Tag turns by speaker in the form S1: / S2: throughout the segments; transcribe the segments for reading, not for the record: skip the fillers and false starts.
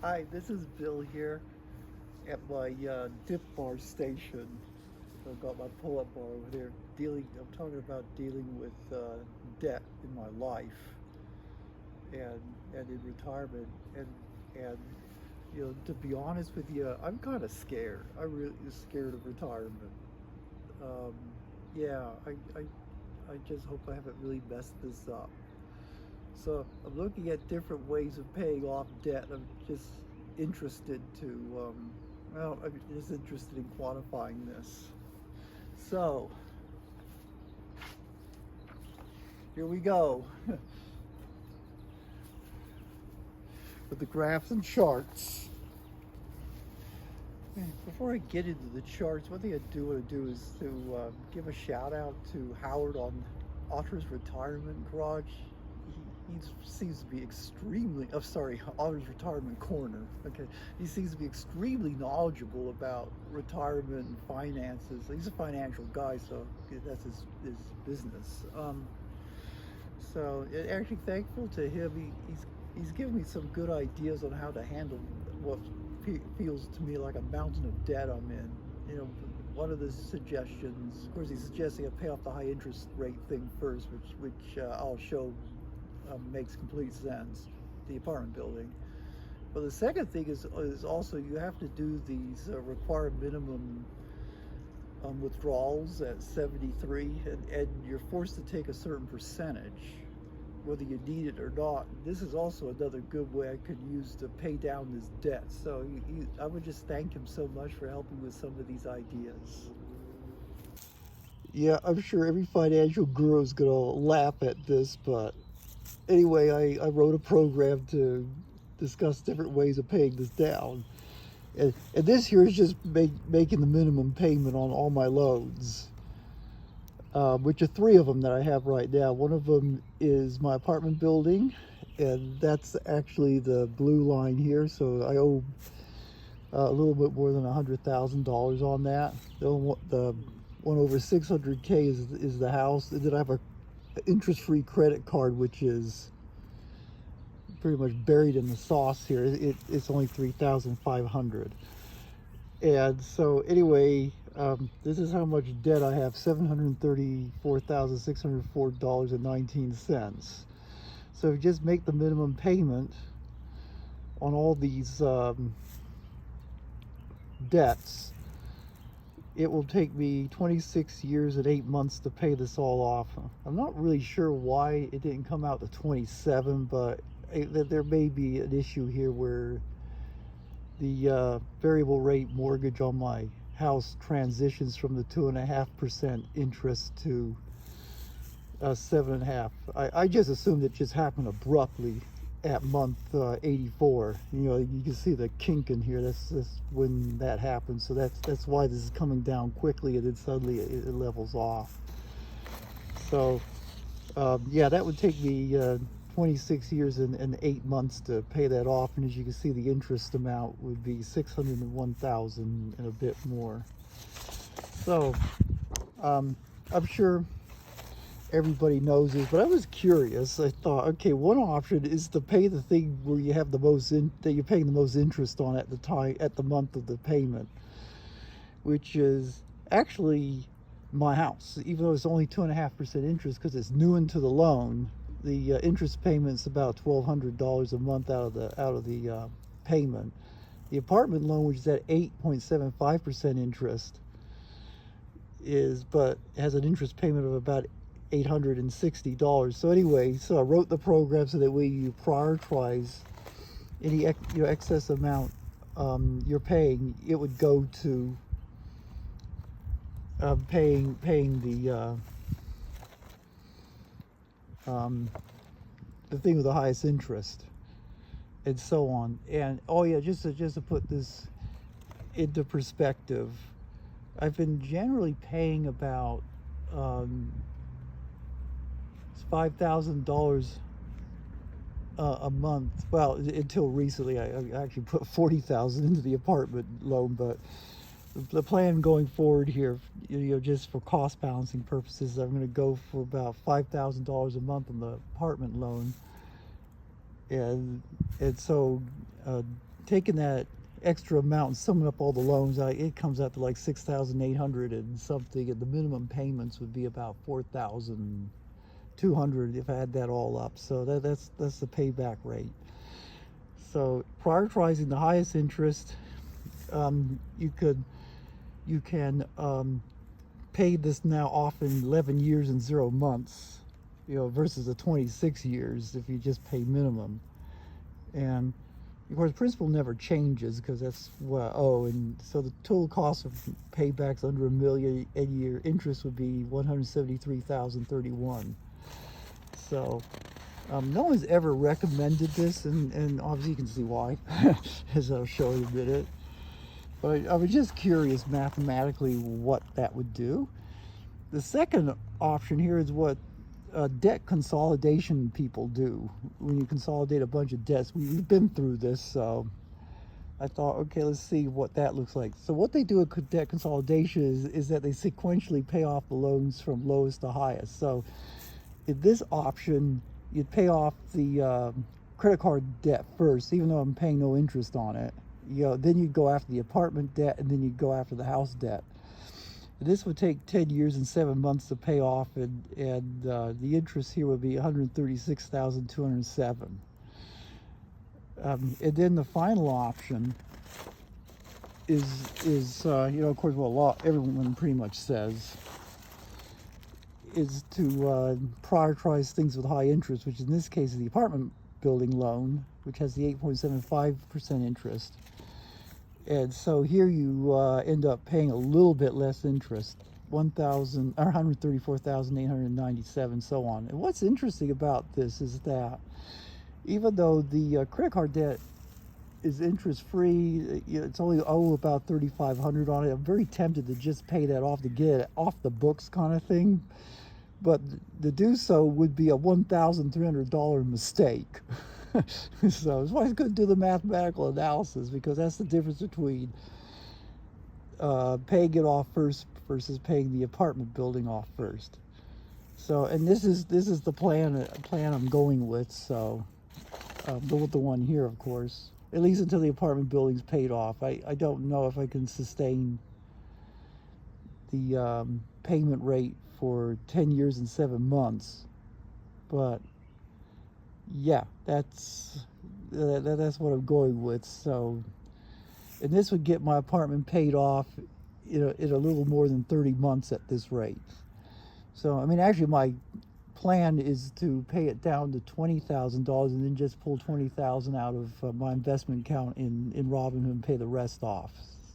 S1: Hi, this is Bill here at my dip bar station. I've got my pull-up bar over there. I'm talking about dealing with debt in my life and in retirement. And to be honest with you, I'm kind of scared. I'm really scared of retirement. Um, yeah, I just hope I haven't really messed this up. So I'm looking at different ways of paying off debt. I'm just interested to, I'm just interested in quantifying this. So here we go with the graphs and charts. Before I get into the charts, one thing I do want to do is to give a shout out to Howard on Otter's Retirement Garage. He seems to be extremely, oh sorry, Otter's Retirement Corner. Okay, he seems to be extremely knowledgeable about retirement and finances. He's a financial guy, so that's his business. So actually thankful to him. He's given me some good ideas on how to handle what feels to me like a mountain of debt I'm in. One of the suggestions, of course, he's suggesting I pay off the high interest rate thing first, which I'll show makes complete sense. The apartment building. But the second thing is also you have to do these required minimum withdrawals at 73, and you're forced to take a certain percentage, whether you need it or not. This is also another good way I could use to pay down this debt. So I would just thank him so much for helping with some of these ideas. Yeah, I'm sure every financial guru is going to laugh at this, but anyway, I wrote a program to discuss different ways of paying this down. And this here is just making the minimum payment on all my loans, which are three of them that I have right now. One of them is my apartment building, and that's actually the blue line here. So I owe a little bit more than $100,000 on that. The one over 600K is the house. And then I have a interest-free credit card, which is pretty much buried in the sauce here. It's only $3,500. And so anyway, this is how much debt I have: $734,604.19. So if you just make the minimum payment on all these debts, it will take me 26 years and 8 months to pay this all off. I'm not really sure why it didn't come out to 27, but there may be an issue here where the variable rate mortgage on my house transitions from the 2.5% interest to 7.5%. I just assumed it just happened abruptly at month 84. You can see the kink in here. That's when that happens. So that's why this is coming down quickly, and then suddenly it levels off. So yeah, that would take me 26 years and 8 months to pay that off. And as you can see, the interest amount would be $601,000 and a bit more. So I'm sure everybody knows this, but I was curious. I thought, okay, one option is to pay the thing where you have the most that you're paying the most interest on at the month of the payment, which is actually my house. Even though it's only 2.5% interest because it's new into the loan, the interest payment's about $1,200 a month out of the payment. The apartment loan, which is at 8.75% interest, but has an interest payment of about $860. So anyway, so I wrote the program so that way you prioritize any excess amount you're paying. It would go to paying the thing with the highest interest, and so on. And oh yeah, just to put this into perspective, I've been generally paying about $5,000 a month. Well, until recently, I actually put $40,000 into the apartment loan, but the plan going forward here, just for cost balancing purposes, I'm going to go for about $5,000 a month on the apartment loan, and so taking that extra amount and summing up all the loans, it comes out to like 6,800 and something, and the minimum payments would be about 4,200 if I add that all up. So that's the payback rate. So prioritizing the highest interest, you can pay this now off in 11 years and 0 months, versus the 26 years if you just pay minimum. And of course, principal never changes because that's what I owe, and so the total cost of paybacks under $1 million a year interest would be $173,031. So no one's ever recommended this, and obviously you can see why, as I'll show you in a minute. But I was just curious mathematically what that would do. The second option here is what debt consolidation people do when you consolidate a bunch of debts. We've been through this, so I thought, okay, let's see what that looks like. So what they do with debt consolidation is that they sequentially pay off the loans from lowest to highest. So in this option, you'd pay off the credit card debt first, even though I'm paying no interest on it. Then you'd go after the apartment debt, and then you'd go after the house debt. This would take 10 years and 7 months to pay off, and the interest here would be $136,207. And then the final option is of course, what everyone pretty much says, is to prioritize things with high interest, which in this case is the apartment building loan, which has the 8.75% interest. And so here you end up paying a little bit less interest, $134,897, so on. And what's interesting about this is that even though the credit card debt is interest-free, it's only owe about $3,500 on it. I'm very tempted to just pay that off to get it off the books, kind of thing. But to do so would be a $1,300 mistake. So that's why I couldn't do the mathematical analysis, because that's the difference between paying it off first versus paying the apartment building off first. So, and this is the plan I'm going with. So, with the one here, of course, at least until the apartment building's paid off. I don't know if I can sustain the payment rate for 10 years and 7 months, but yeah, that's what I'm going with. So, and this would get my apartment paid off in a little more than 30 months at this rate. So, I mean, actually my plan is to pay it down to $20,000 and then just pull $20,000 out of my investment account in Robinhood and pay the rest off.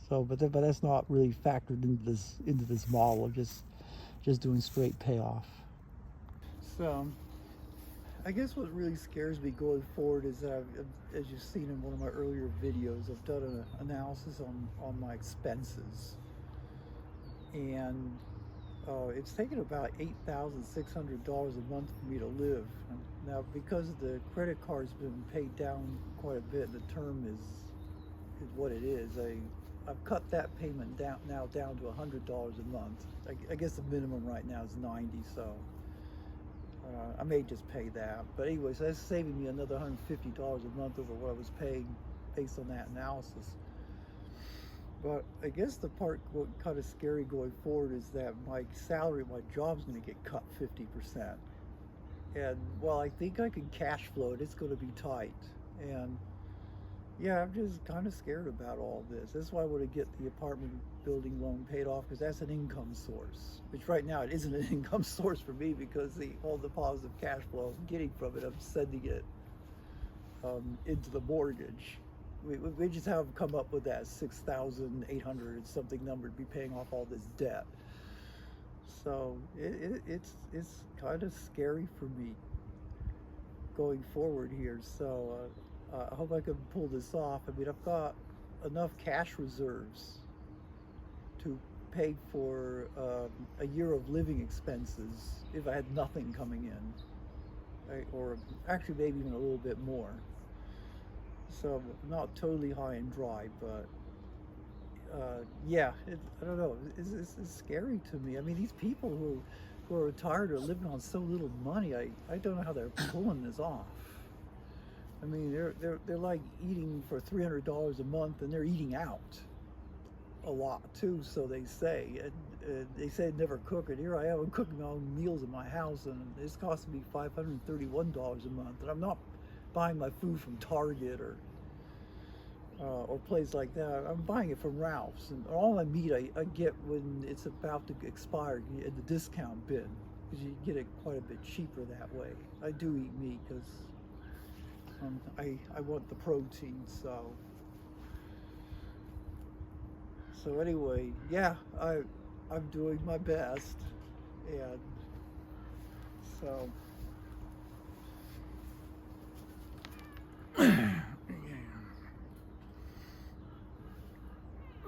S1: So, but that's not really factored into this model of just doing straight payoff. So, I guess what really scares me going forward is that as you've seen in one of my earlier videos, I've done an analysis on my expenses, and it's taken about $8,600 a month for me to live. Now, because the credit card's been paid down quite a bit, the term is what it is. I've cut that payment down to $100 a month. I guess the minimum right now is $90, so I may just pay that. But anyway, so that's saving me another $150 a month over what I was paying based on that analysis. But I guess the part what kind of scary going forward is that my salary, my job's going to get cut 50%. And while I think I can cash flow it, it's going to be tight. And yeah, I'm just kind of scared about all this. That's why I want to get the apartment building loan paid off, because that's an income source, which right now it isn't an income source for me, because all the positive cash flow I'm getting from it, I'm sending it into the mortgage. We just haven't come up with that 6,800 something number to be paying off all this debt. So it's kind of scary for me going forward here. So I hope I can pull this off. I mean, I've got enough cash reserves to pay for a year of living expenses if I had nothing coming in, right? Or actually maybe even a little bit more. So not totally high and dry, but yeah, I don't know. It's scary to me. I mean, these people who are retired are living on so little money. I don't know how they're pulling this off. I mean, they're like eating for $300 a month, and they're eating out a lot too. So they say, and they say never cook it. Here I am cooking my own meals in my house, and it's costing me $531 a month, and I'm not buying my food from Target or place like that. I'm buying it from Ralph's, and all my meat I get when it's about to expire in the discount bin, because you get it quite a bit cheaper that way. I do eat meat because I want the protein. So anyway, yeah, I'm doing my best, and so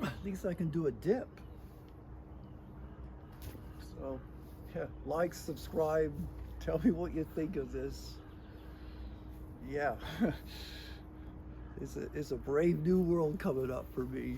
S1: at least I can do a dip. So, yeah, like, subscribe, tell me what you think of this. Yeah, it's a brave new world coming up for me.